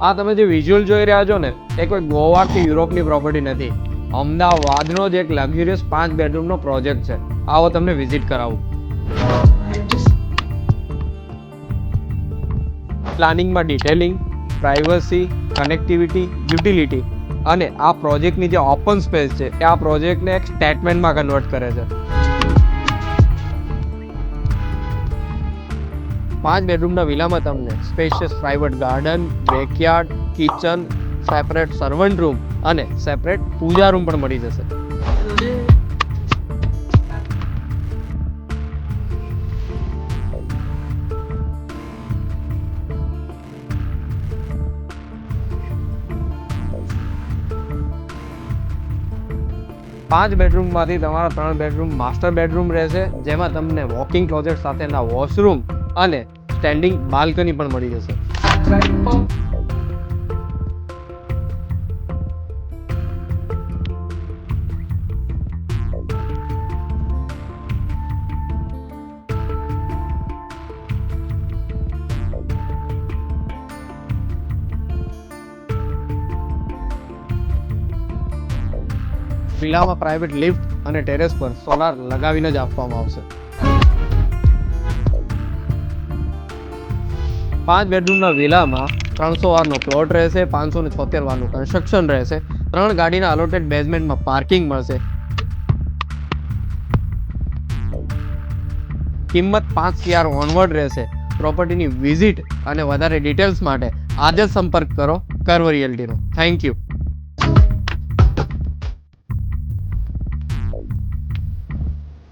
આ તમે જે વિઝ્યુઅલ જોઈ રહ્યા છો ને એ કોઈ ગોવા કે યુરોપની પ્રોપર્ટી નથી, અમદાવાદનો જ એક લક્ઝરિયસ 5 બેડરૂમનો પ્રોજેક્ટ છે. આવો તમને વિઝિટ કરાવું. પ્લાનિંગમાં ડિટેલિંગ, પ્રાઇવસી, કનેક્ટિવિટી, યુટિલિટી અને આ પ્રોજેક્ટની જે ઓપન સ્પેસ છે એ આ પ્રોજેક્ટને એક સ્ટેટમેન્ટમાં કન્વર્ટ કરે છે. 5 બેડરૂમના વિલામાં તમને spacious private garden, backyard, kitchen, separate servant room અને સેપરેટ પૂજા રૂમ પણ મળી જશે. પાંચ બેડરૂમમાંથી તમારા 3 બેડરૂમ માસ્ટર બેડરૂમ રહેશે, જેમાં તમને વોકિંગ ક્લોઝેટ સાથેના વોશરૂમ અને સ્ટેન્ડિંગ બાલ્કની પણ મળી જશે. વિલામાં પ્રાઇવેટ લિફ્ટ અને ટેરેસ પર સોલાર લગાવીને જ આપવામાં આવશે. 5 બેડરૂમના વિલામાં 300 વારનો પ્લોટ રહેશે, 576 વારનું કન્સ્ટ્રક્શન રહેશે, 3 ગાડીના અલોટેડ બેઝમેન્ટમાં પાર્કિંગ મળશે. કિંમત 5 CR ઓનવર્ડ રહેશે. પ્રોપર્ટીની વિઝિટ અને વધારે ડિટેલ્સ માટે આજે જ સંપર્ક કરો કર્વ રિયલ્ટીનો. Thank you.